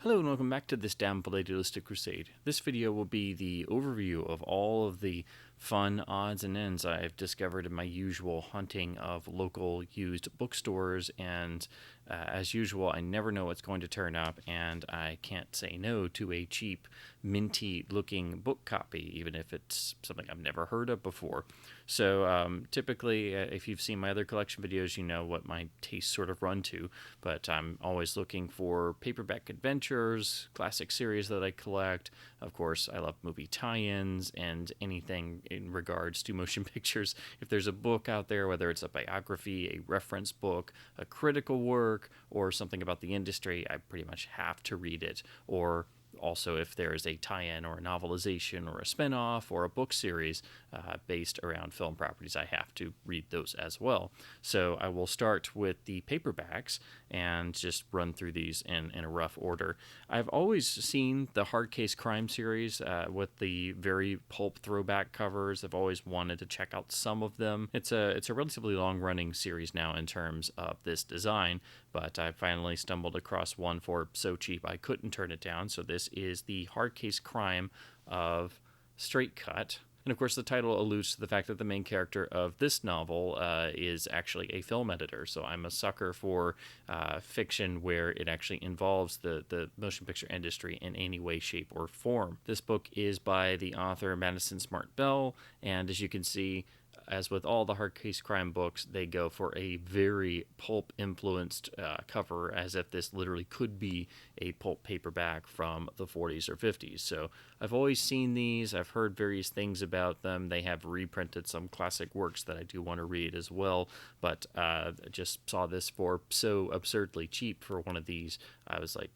Hello and welcome back to this damn Palladialistic Crusade. This video will be the overview of all of the fun odds and ends I've discovered in my usual hunting of local used bookstores, and as usual, I never know what's going to turn up, and I can't say no to a cheap, minty looking book copy, even if it's something I've never heard of before. So typically, if you've seen my other collection videos, you know what my tastes sort of run to, but I'm always looking for paperback adventures, classic series that I collect. Of course, I love movie tie-ins and anything in regards to motion pictures. If there's a book out there, whether it's a biography, a reference book, a critical work, or something about the industry, I pretty much have to read it. Or also, if there is a tie-in or a novelization or a spin-off or a book series based around film properties, I have to read those as well. So I will start with the paperbacks and just run through these in a rough order. I've always seen the hard case crime series with the very pulp throwback covers. I've always wanted to check out some of them. It's a relatively long-running series now in terms of this design, but I finally stumbled across one for so cheap I couldn't turn it down. So this is the hard case crime of Straight Cut. And of course, the title alludes to the fact that the main character of this novel is actually a film editor. So I'm a sucker for fiction where it actually involves the motion picture industry in any way, shape, or form. This book is by the author Madison Smart Bell, and as you can see, as with all the hard case crime books, they go for a very pulp influenced cover, as if this literally could be a pulp paperback from the 40s or 50s. So I've always seen these. I've heard various things about them. They have reprinted some classic works that I do want to read as well, but just saw this for so absurdly cheap for one of these. I was like,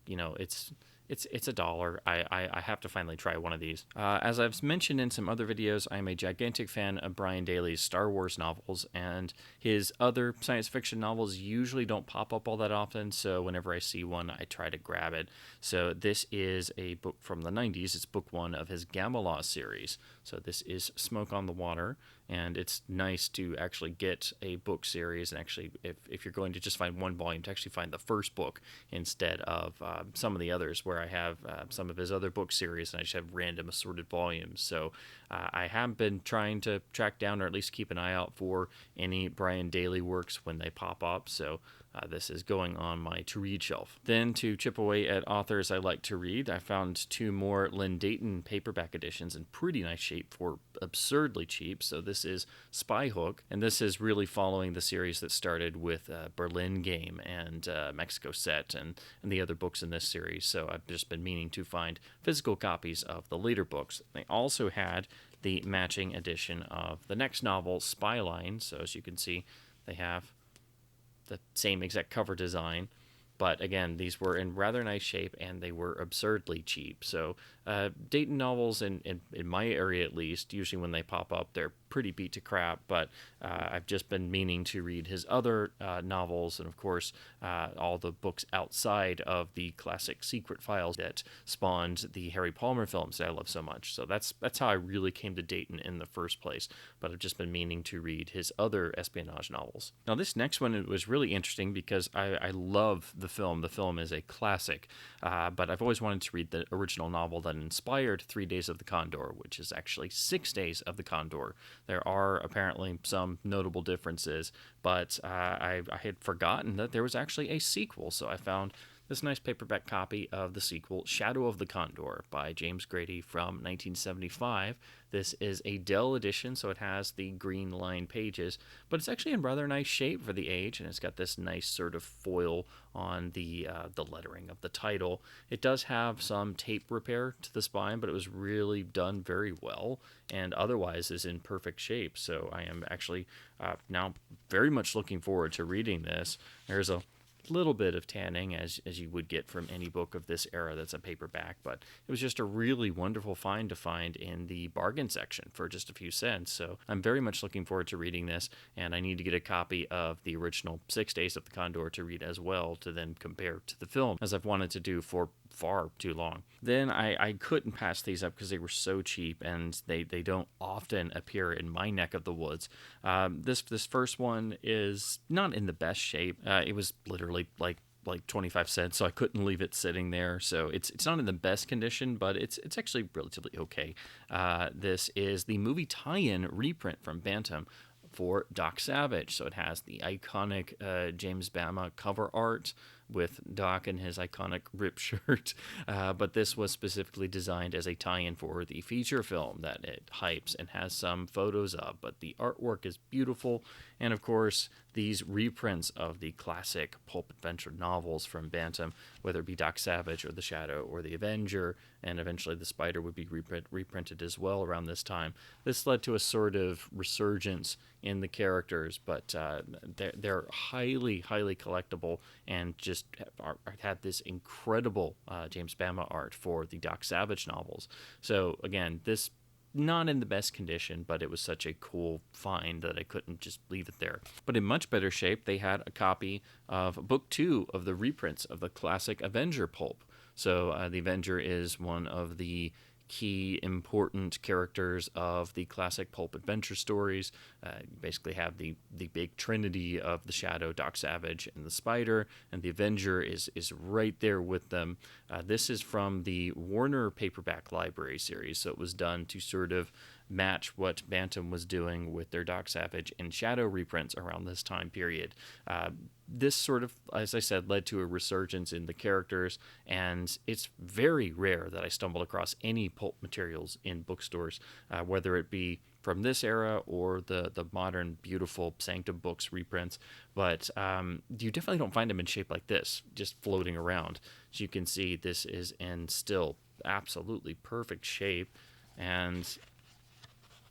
it's $1. I have to finally try one of these. As I've mentioned in some other videos, I'm a gigantic fan of Brian Daley's Star Wars novels, and his other science fiction novels usually don't pop up all that often, so whenever I see one, I try to grab it. So this is a book from the 90s. It's book one of his Gamma series. So this is Smoke on the Water, and it's nice to actually get a book series, and actually, if you're going to just find one volume, to actually find the first book instead of some of the others where I have some of his other book series and I just have random assorted volumes. So I have been trying to track down, or at least keep an eye out for, any Brian Daley works when they pop up. So this is going on my to-read shelf. Then, to chip away at authors I like to read, I found two more Lynn Dayton paperback editions in pretty nice shape for absurdly cheap. So this is Spy Hook, and this is really following the series that started with Berlin Game and Mexico Set and the other books in this series. So I've just been meaning to find physical copies of the later books. They also had the matching edition of the next novel, Spyline. So as you can see, they have the same exact cover design, but again, these were in rather nice shape and they were absurdly cheap. So Dayton novels, in my area at least, usually when they pop up, they're pretty beat to crap, but I've just been meaning to read his other novels, and of course all the books outside of the classic Secret Files that spawned the Harry Palmer films that I love so much. So that's how I really came to Dayton in the first place, but I've just been meaning to read his other espionage novels. Now this next one was really interesting because I love the film. The film is a classic, but I've always wanted to read the original novel that inspired 3 Days of the Condor, which is actually 6 Days of the Condor. There are apparently some notable differences, but I had forgotten that there was actually a sequel, so I found this nice paperback copy of the sequel, Shadow of the Condor, by James Grady from 1975. This is a Dell edition, so it has the green line pages, but it's actually in rather nice shape for the age, and it's got this nice sort of foil on the lettering of the title. It does have some tape repair to the spine, but it was really done very well, and otherwise is in perfect shape. So I am actually now very much looking forward to reading this. There's a little bit of tanning as you would get from any book of this era that's a paperback, but it was just a really wonderful find to find in the bargain section for just a few cents. So I'm very much looking forward to reading this, and I need to get a copy of the original 6 Days of the Condor to read as well, to then compare to the film, as I've wanted to do for far too long. Then I couldn't pass these up because they were so cheap, and they don't often appear in my neck of the woods. This first one is not in the best shape. It was literally like like 25 cents, so I couldn't leave it sitting there. So it's not in the best condition, but it's actually relatively okay. This is the movie tie-in reprint from Bantam for Doc Savage. So it has the iconic James Bama cover art with Doc in his iconic rip shirt. But this was specifically designed as a tie-in for the feature film that it hypes and has some photos of. But the artwork is beautiful. And of course, these reprints of the classic pulp adventure novels from Bantam, whether it be Doc Savage or The Shadow or The Avenger, and eventually The Spider would be reprinted as well around this time. This led to a sort of resurgence in the characters, but they're highly, highly collectible and just had this incredible James Bama art for the Doc Savage novels. So again, this not in the best condition, but it was such a cool find that I couldn't just leave it there. But in much better shape, they had a copy of book 2 of the reprints of the classic Avenger pulp. So the Avenger is one of the key important characters of the classic pulp adventure stories. You basically have the big trinity of the Shadow, Doc Savage, and the Spider, and the Avenger is right there with them. This is from the Warner paperback library series, so it was done to sort of match what Bantam was doing with their Doc Savage and Shadow reprints around this time period. This sort of, as I said, led to a resurgence in the characters, and it's very rare that I stumble across any pulp materials in bookstores, whether it be from this era or the modern, beautiful Sanctum Books reprints. But you definitely don't find them in shape like this, just floating around. As you can see, this is in still absolutely perfect shape, and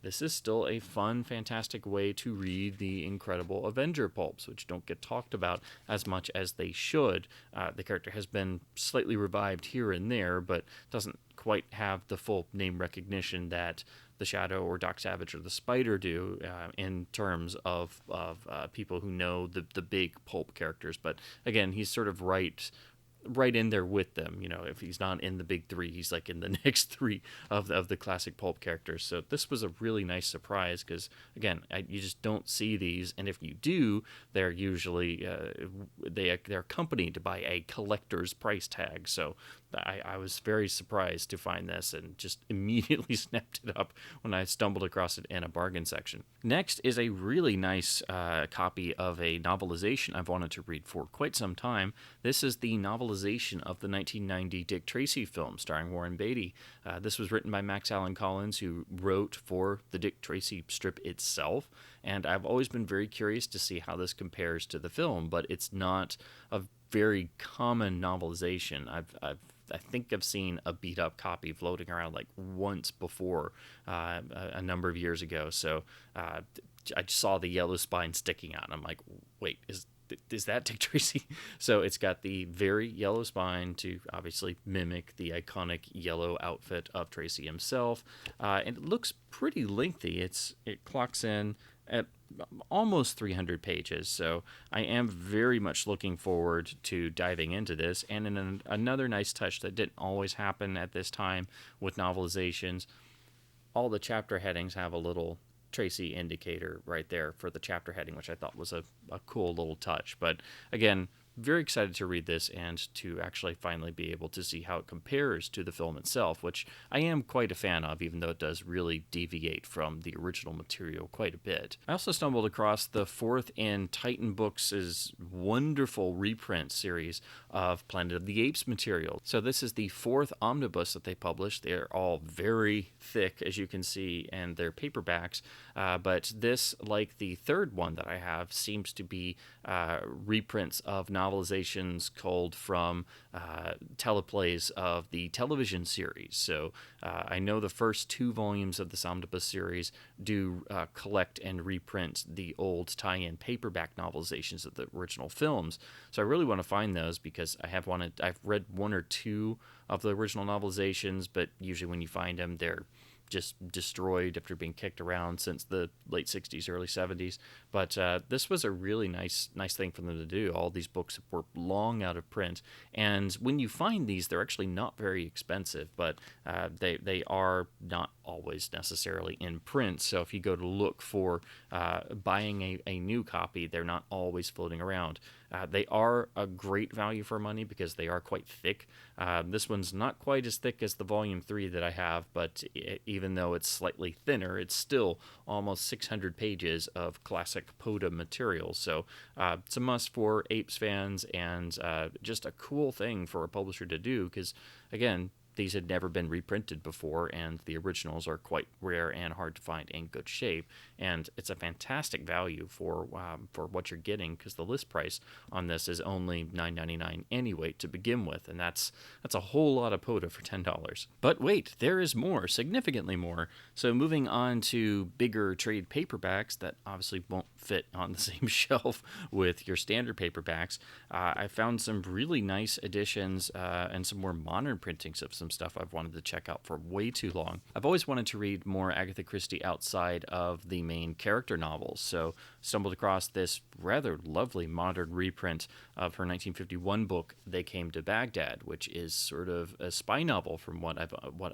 this is still a fun, fantastic way to read the incredible Avenger pulps, which don't get talked about as much as they should. The character has been slightly revived here and there, but doesn't quite have the full name recognition that the Shadow or Doc Savage or the Spider do in terms of people who know the big pulp characters. But again, he's sort of right in there with them. You know, if he's not in the big three, he's like in the next three of the classic pulp characters. So this was a really nice surprise because, again, you just don't see these, and if you do, they're usually they're accompanied by a collector's price tag. So I was very surprised to find this and just immediately snapped it up when I stumbled across it in a bargain section. Next is a really nice copy of a novelization I've wanted to read for quite some time. This is the novelization of the 1990 Dick Tracy film starring Warren Beatty. This was written by Max Allan Collins, who wrote for the Dick Tracy strip itself, and I've always been very curious to see how this compares to the film, but it's not a very common novelization. I think I've seen a beat up copy floating around like once before a number of years ago. So I saw the yellow spine sticking out, and I'm like, wait, is that Dick Tracy? So it's got the very yellow spine to obviously mimic the iconic yellow outfit of Tracy himself. And it looks pretty lengthy. It clocks in at almost 300 pages, so I am very much looking forward to diving into this. And in another nice touch that didn't always happen at this time with novelizations, all the chapter headings have a little Tracy indicator right there for the chapter heading, which I thought was a cool little touch. But again, very excited to read this and to actually finally be able to see how it compares to the film itself, which I am quite a fan of, even though it does really deviate from the original material quite a bit. I also stumbled across the fourth in Titan Books' wonderful reprint series of Planet of the Apes material. So this is the fourth omnibus that they published. They're all very thick, as you can see, and they're paperbacks, but this, like the third one that I have, seems to be reprints of novelizations culled from teleplays of the television series. So I know the first 2 volumes of the omnibus series do collect and reprint the old tie-in paperback novelizations of the original films. So I really want to find those because I've read 1 or 2 of the original novelizations, but usually when you find them, they're just destroyed after being kicked around since the late 60s, early 70s. But this was a really nice thing for them to do. All these books were long out of print, and when you find these, they're actually not very expensive, but they are not always necessarily in print. So if you go to look for buying a new copy, they're not always floating around. They are a great value for money because they are quite thick. This one's not quite as thick as the volume 3 that I have, but even though it's slightly thinner, it's still almost 600 pages of classic POTA material. So it's a must for Apes fans, and just a cool thing for a publisher to do because, again, these had never been reprinted before, and the originals are quite rare and hard to find in good shape. And it's a fantastic value for what you're getting, because the list price on this is only $9.99 anyway to begin with, and that's a whole lot of POTA for $10. But wait, there is more, significantly more. So moving on to bigger trade paperbacks that obviously won't fit on the same shelf with your standard paperbacks, I found some really nice editions and some more modern printings of some stuff I've wanted to check out for way too long. I've always wanted to read more Agatha Christie outside of the main character novels, so stumbled across this rather lovely modern reprint of her 1951 book, They Came to Baghdad, which is sort of a spy novel from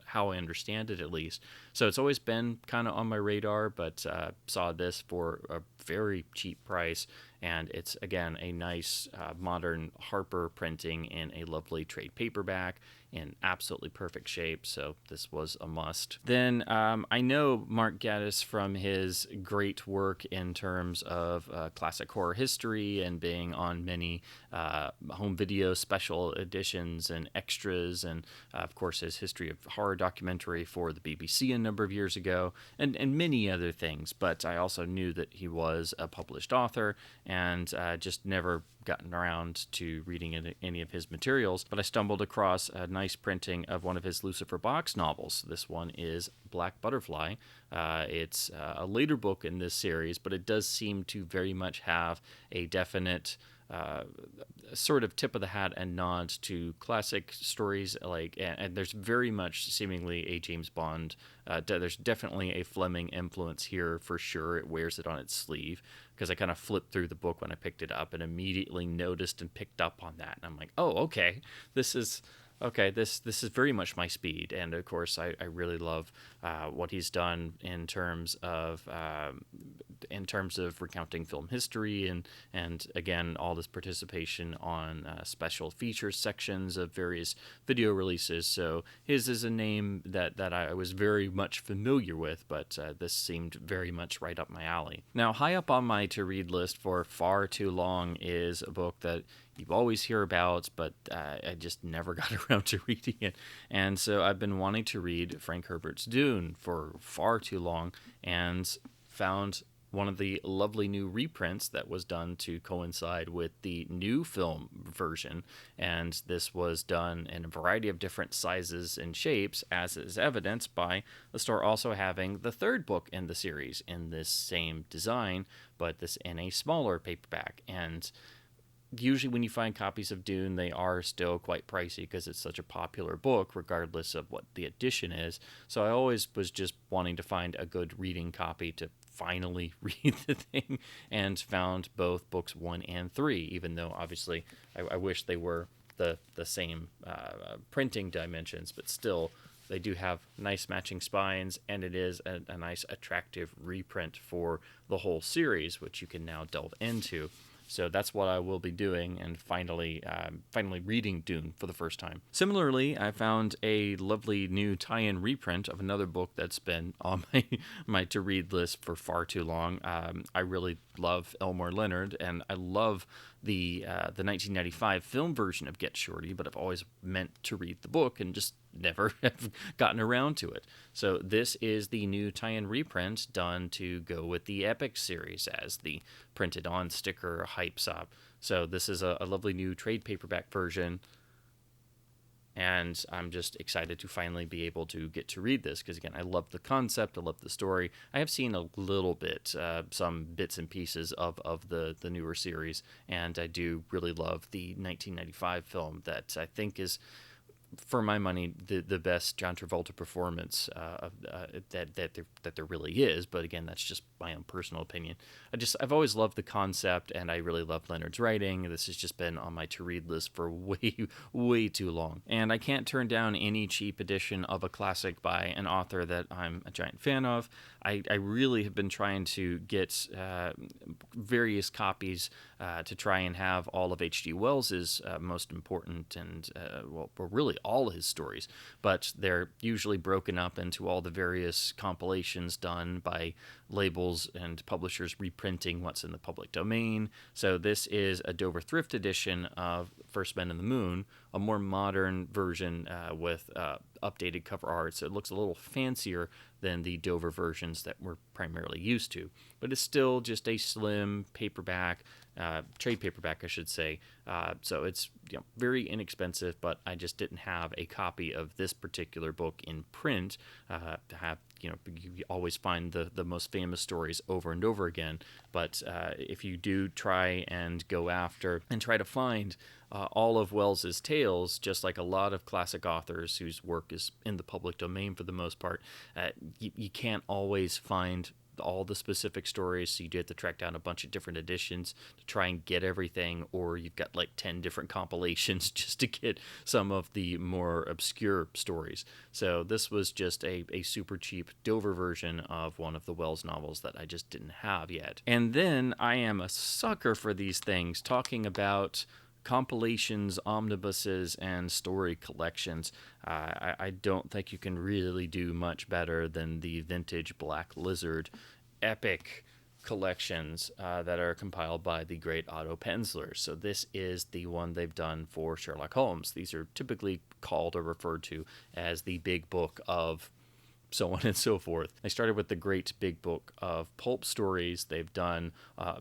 how I understand it, at least. So it's always been kind of on my radar, but saw this for a very cheap price, and it's, again, a nice modern Harper printing in a lovely trade paperback in absolutely perfect shape, so this was a must. Then I know Mark Gatiss from his great work in terms of classic horror history and being on many home video special editions and extras, and of course his history of horror documentary for the BBC a number of years ago, and many other things. But I also knew that he was a published author, and just never gotten around to reading any of his materials. But I stumbled across a nice printing of one of his Lucifer Box novels. This one is Black Butterfly. It's a later book in this series, but it does seem to very much have a definite sort of tip of the hat and nod to classic stories, and there's very much seemingly a James Bond. There's definitely a Fleming influence here for sure. It wears it on its sleeve, because I kind of flipped through the book when I picked it up and immediately noticed and picked up on that. And I'm like, oh, okay, this is very much my speed. And of course, I really love what he's done in terms of recounting film history, and again, all this participation on special features sections of various video releases. So his is a name that I was very much familiar with, but this seemed very much right up my alley. Now, high up on my to-read list for far too long is a book that you always hear about, but I just never got around to reading it. And so I've been wanting to read Frank Herbert's Dune for far too long, and found one of the lovely new reprints that was done to coincide with the new film version. And this was done in a variety of different sizes and shapes, as is evidenced by the store also having the third book in the series in this same design, but this in a smaller paperback. And usually when you find copies of Dune, they are still quite pricey because it's such a popular book, regardless of what the edition is. So I always was just wanting to find a good reading copy to finally read the thing, and found both books 1 and 3, even though obviously I wish they were the same printing dimensions, but still they do have nice matching spines, and it is a nice attractive reprint for the whole series, which you can now delve into. So that's what I will be doing, and finally reading Dune for the first time. Similarly, I found a lovely new tie-in reprint of another book that's been on my to-read list for far too long. I really love Elmore Leonard, and I love the 1995 film version of Get Shorty, but I've always meant to read the book and just never have gotten around to it. So this is the new tie-in reprint done to go with the Epic series as the printed on sticker hypes up. So this is a lovely new trade paperback version, and I'm just excited to finally be able to get to read this, because again, I love the concept, I love the story. I have seen a little bit, some bits and pieces of the newer series, and I do really love the 1995 film that I think is, for my money, the best John Travolta performance that there really is. But again, that's just my own personal opinion. I've always loved the concept, and I really love Leonard's writing. This has just been on my to-read list for way too long. And I can't turn down any cheap edition of a classic by an author that I'm a giant fan of. I really have been trying to get various copies to try and have all of H.G. Wells's most important and, well, really all his stories, but they're usually broken up into all the various compilations done by labels and publishers reprinting what's in the public domain. So this is a Dover Thrift edition of First Men in the Moon, a more modern version with updated cover art, so it looks a little fancier than the Dover versions that we're primarily used to. But it's still just a slim paperback, trade paperback, I should say. So it's very inexpensive, but I just didn't have a copy of this particular book in print to have. You always find the most famous stories over and over again. But if you do try and go after and try to find all of Wells's tales, just like a lot of classic authors whose work is in the public domain for the most part, you can't always find all the specific stories, so you do have to track down a bunch of different editions to try and get everything, or you've got like 10 different compilations just to get some of the more obscure stories. So this was just a super cheap Dover version of one of the Wells novels that I just didn't have yet. And then I am a sucker for these things, talking about compilations, omnibuses, and story collections. I don't think you can really do much better than the vintage Black Lizard epic collections that are compiled by the great Otto Penzler. So this is the one they've done for Sherlock Holmes. These are typically called or referred to as the big book of so on and so forth. They started with the great big book of Pulp stories. They've done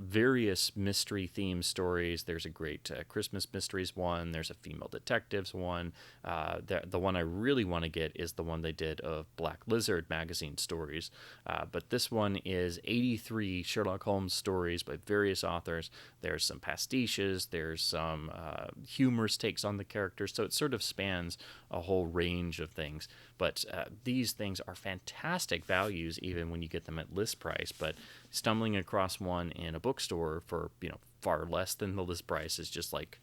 various mystery-themed stories. There's a great Christmas mysteries one. There's a female detectives one. The one I really want to get is the one they did of Black Lizard magazine stories. But this one is 83 Sherlock Holmes stories by various authors. There's some pastiches. There's some humorous takes on the characters. So it sort of spans a whole range of things. But these things are fantastic values even when you get them at list price. But stumbling across one in a bookstore for far less than the list price is just like,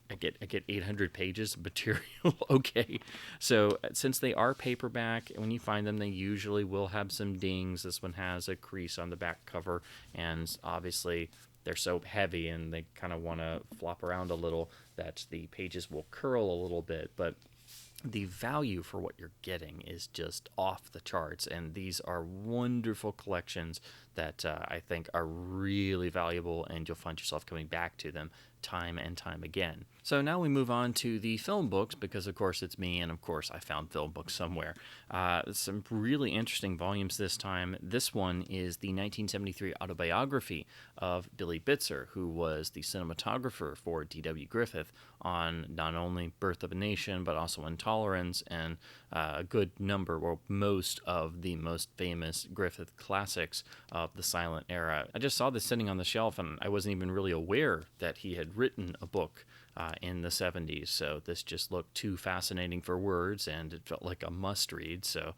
I get 800 pages of material. Okay. So since they are paperback, when you find them, they usually will have some dings. This one has a crease on the back cover, and obviously they're so heavy and they kind of want to flop around a little that the pages will curl a little bit. But the value for what you're getting is just off the charts, and these are wonderful collections that I think are really valuable, and you'll find yourself coming back to them time and time again. So now we move on to the film books, because of course it's me, and of course I found film books somewhere. Some really interesting volumes this time. This one is the 1973 autobiography of Billy Bitzer, who was the cinematographer for D.W. Griffith on not only Birth of a Nation, but also Intolerance, and a good number, or most of the most famous Griffith classics of the silent era. I just saw this sitting on the shelf, and I wasn't even really aware that he had written a book in the 70s, so this just looked too fascinating for words, and it felt like a must-read. So,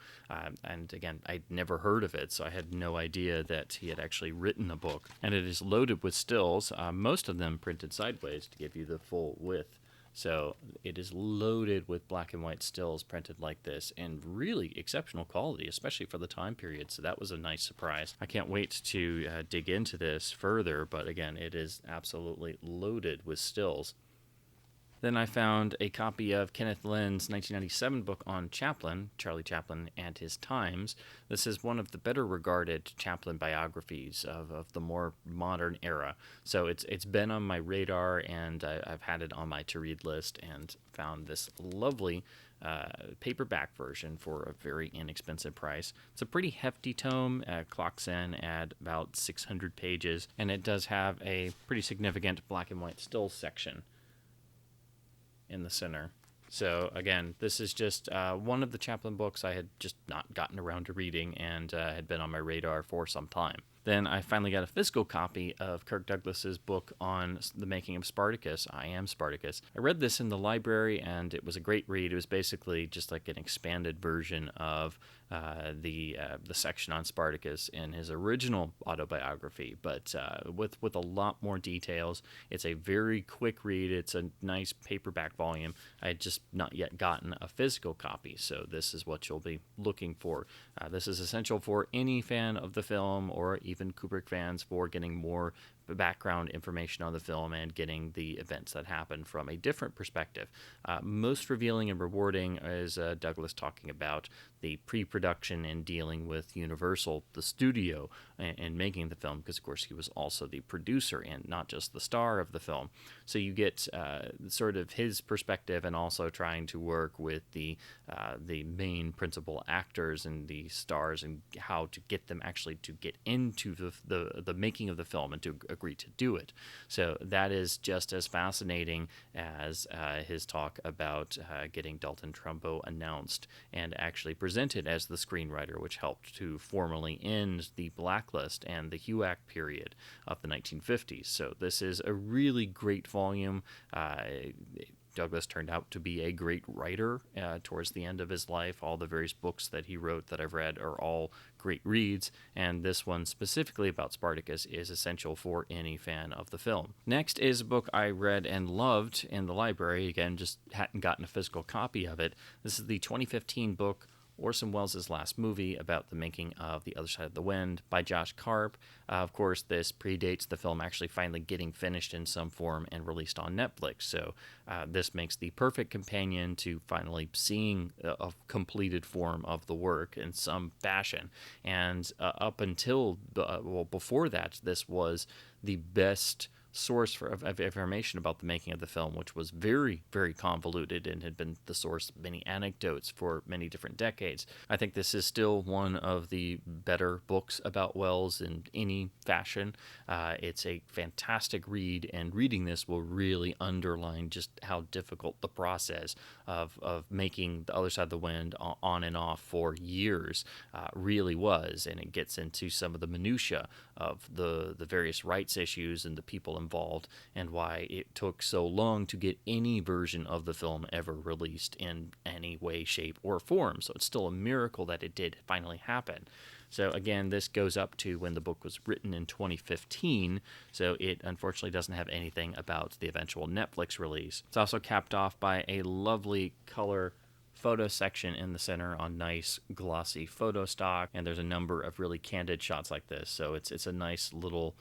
and again, I'd never heard of it, so I had no idea that he had actually written a book. And it is loaded with stills, most of them printed sideways to give you the full width. So it is loaded with black and white stills printed like this, and really exceptional quality, especially for the time period. So that was a nice surprise. I can't wait to dig into this further, but again, it is absolutely loaded with stills. Then I found a copy of Kenneth Lynn's 1997 book on Chaplin, Charlie Chaplin and His Times. This is one of the better regarded Chaplin biographies of the more modern era. So it's been on my radar, and I've had it on my to-read list, and found this lovely paperback version for a very inexpensive price. It's a pretty hefty tome, clocks in at about 600 pages, and it does have a pretty significant black and white stills section in the center. So again, this is just one of the Chaplin books I had just not gotten around to reading, and had been on my radar for some time. Then I finally got a physical copy of Kirk Douglas's book on the making of Spartacus, I Am Spartacus. I read this in the library, and it was a great read. It was basically just like an expanded version of the section on Spartacus in his original autobiography, but with a lot more details. It's a very quick read. It's a nice paperback volume. I had just not yet gotten a physical copy, so this is what you'll be looking for. This is essential for any fan of the film, or even Kubrick fans, for getting more background information on the film and getting the events that happen from a different perspective. Most revealing and rewarding is Douglas talking about the pre-production and dealing with Universal, the studio, and making the film, because of course he was also the producer and not just the star of the film. So you get sort of his perspective, and also trying to work with the main principal actors and the stars, and how to get them actually to get into the making of the film and to agree to do it. So that is just as fascinating as his talk about getting Dalton Trumbo announced and actually presented as the screenwriter, which helped to formally end the blacklist and the HUAC period of the 1950s. So this is a really great volume. Douglas turned out to be a great writer towards the end of his life. All the various books that he wrote that I've read are all great reads, and this one specifically about Spartacus is essential for any fan of the film. Next is a book I read and loved in the library. Again, just hadn't gotten a physical copy of it. This is the 2015 book Orson Welles' last movie about the making of The Other Side of the Wind by Josh Karp. Of course, this predates the film actually finally getting finished in some form and released on Netflix. So this makes the perfect companion to finally seeing a completed form of the work in some fashion. And up until, before that, this was the best source of information about the making of the film, which was very, very convoluted and had been the source of many anecdotes for many different decades. I think this is still one of the better books about Welles in any fashion. It's a fantastic read, and reading this will really underline just how difficult the process of making The Other Side of the Wind on and off for years really was, and it gets into some of the minutia of the various rights issues and the people involved, and why it took so long to get any version of the film ever released in any way, shape, or form. So it's still a miracle that it did finally happen. So again, this goes up to when the book was written in 2015, so it unfortunately doesn't have anything about the eventual Netflix release. It's also capped off by a lovely color photo section in the center on nice glossy photo stock, and there's a number of really candid shots like this, so it's a nice little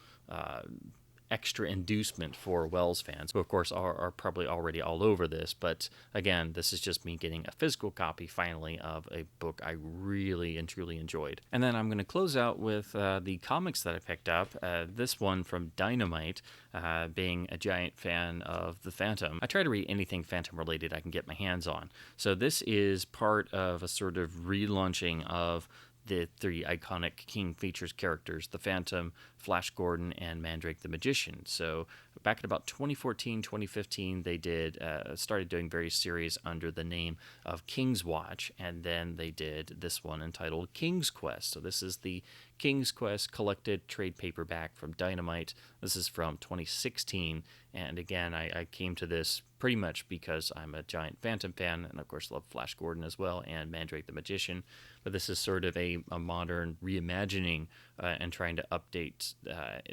extra inducement for Welles fans, who of course are probably already all over this. But again, this is just me getting a physical copy finally of a book I really and truly enjoyed. And then I'm going to close out with the comics that I picked up. This one from Dynamite, being a giant fan of the Phantom. I try to read anything Phantom related I can get my hands on. So this is part of a sort of relaunching of the three iconic King Features characters, the Phantom, Flash Gordon, and Mandrake the Magician. So back in about 2014, 2015, they started doing various series under the name of King's Watch, and then they did this one entitled King's Quest. So this is the King's Quest collected trade paperback from Dynamite. This is from 2016, and again, I came to this pretty much because I'm a giant Phantom fan, and of course love Flash Gordon as well, and Mandrake the Magician. But this is sort of a modern reimagining and trying to update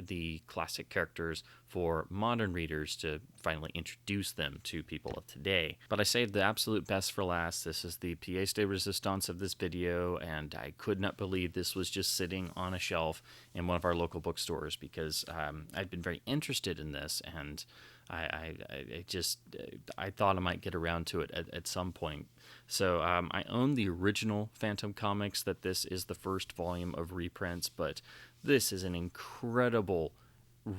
the classic characters for modern readers to finally introduce them to people of today. But I saved the absolute best for last. This is the pièce de résistance of this video, and I could not believe this was just sitting on a shelf in one of our local bookstores, because I'd been very interested in this, and I thought I might get around to it at some point. So I own the original Phantom comics, that this is the first volume of reprints, but this is an incredible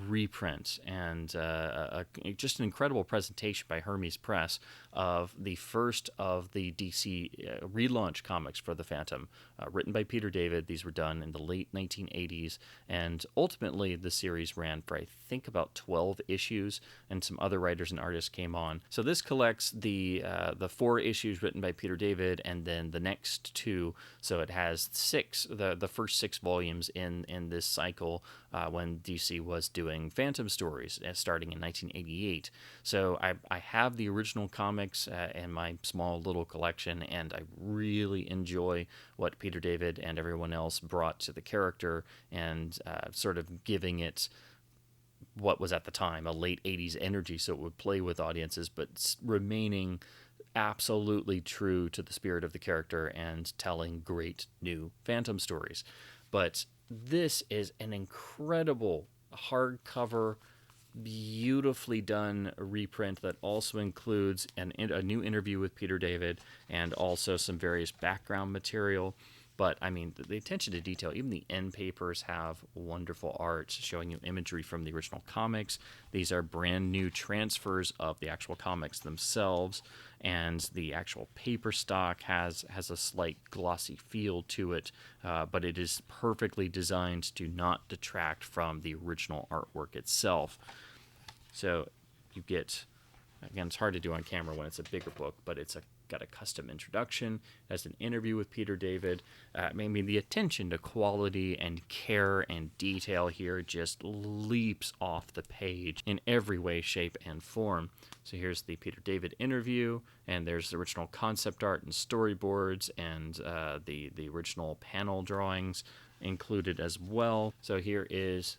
reprint and just an incredible presentation by Hermes Press of the first of the DC relaunch comics for the Phantom, written by Peter David. These were done in the late 1980s, and ultimately the series ran for I think about 12 issues, and some other writers and artists came on. So this collects the 4 issues written by Peter David, and then the next 2. So it has the first 6 volumes in this cycle when DC was doing Phantom stories, starting in 1988. So I have the original comics in my small little collection, and I really enjoy what Peter David and everyone else brought to the character, and sort of giving it what was at the time a late 80s energy, so it would play with audiences, but remaining absolutely true to the spirit of the character and telling great new Phantom stories. But this is an incredible hardcover, beautifully done reprint that also includes a new interview with Peter David and also some various background material. But I mean, the attention to detail, even the end papers have wonderful art showing you imagery from the original comics. These are brand new transfers of the actual comics themselves, and the actual paper stock has a slight glossy feel to it, but it is perfectly designed to not detract from the original artwork itself. So you get, again, it's hard to do on camera when it's a bigger book, but it's got a custom introduction, has an interview with Peter David. I mean, the attention to quality and care and detail here just leaps off the page in every way, shape, and form. So here's the Peter David interview, and there's the original concept art and storyboards, and the original panel drawings included as well. So here is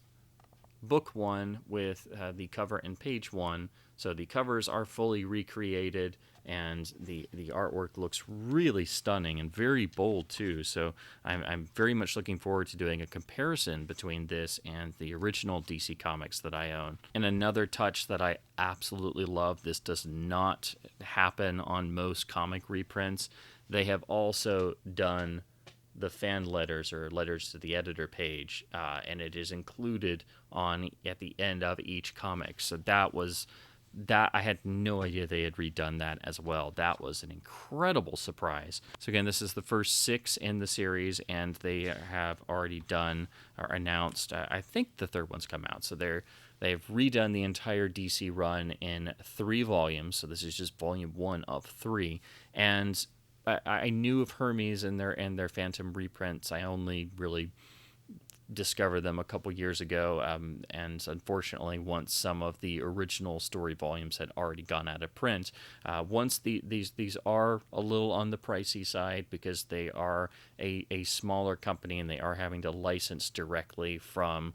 book one with the cover and page one. So the covers are fully recreated, and the artwork looks really stunning and very bold too. So I'm very much looking forward to doing a comparison between this and the original DC Comics that I own. And another touch that I absolutely love, this does not happen on most comic reprints. They have also done the fan letters or letters to the editor page, and it is included at the end of each comic. So that I had no idea they had redone that as well. That was an incredible surprise. So again, this is the first 6 in the series, and they have already done or announced, I think the third one's come out. So they've redone the entire DC run in 3 volumes. So this is just volume 1 of 3, and I knew of Hermes and their Phantom reprints. I only really discovered them a couple years ago, and unfortunately, once some of the original story volumes had already gone out of print, once these are a little on the pricey side because they are a smaller company and they are having to license directly from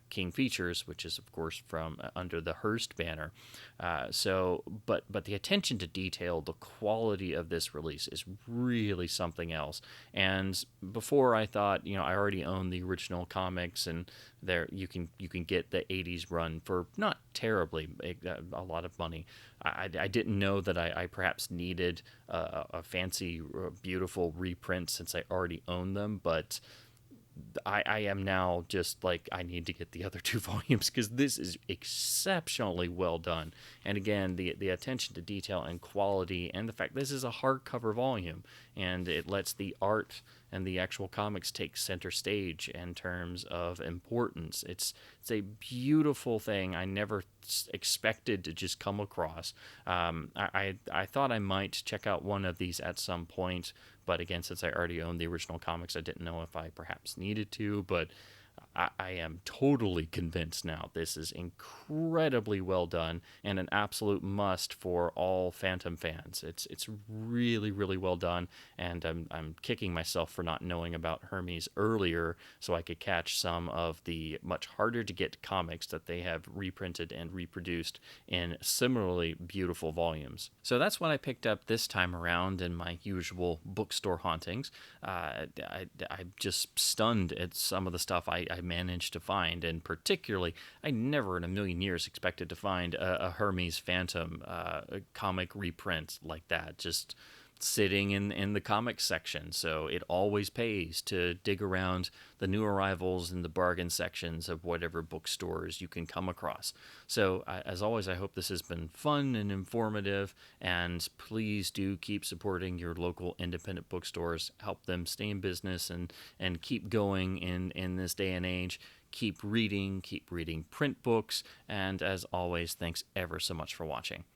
King Features, which is of course from under the Hearst banner. But the attention to detail, the quality of this release is really something else. And before I thought, I already own the original comics, and there you can get the 80s run for not terribly a lot of money. I didn't know that I perhaps needed a fancy, beautiful reprint since I already own them, but I am now just like, I need to get the other 2 volumes because this is exceptionally well done. And again, the attention to detail and quality, and the fact this is a hardcover volume, and it lets the art and the actual comics take center stage in terms of importance. It's a beautiful thing I never expected to just come across. I thought I might check out one of these at some point, but again, since I already owned the original comics, I didn't know if I perhaps needed to, but I am totally convinced now this is incredibly well done and an absolute must for all Phantom fans. It's really, really well done, and I'm kicking myself for not knowing about Hermes earlier so I could catch some of the much harder to get comics that they have reprinted and reproduced in similarly beautiful volumes. So that's what I picked up this time around in my usual bookstore hauntings. I'm just stunned at some of the stuff I managed to find, and particularly, I never in a million years expected to find a Hermes Phantom comic reprint like that, just sitting in the comics section. So it always pays to dig around the new arrivals in the bargain sections of whatever bookstores you can come across. So as always, I hope this has been fun and informative, and please do keep supporting your local independent bookstores. Help them stay in business and keep going in this day and age. Keep reading print books, and as always, thanks ever so much for watching.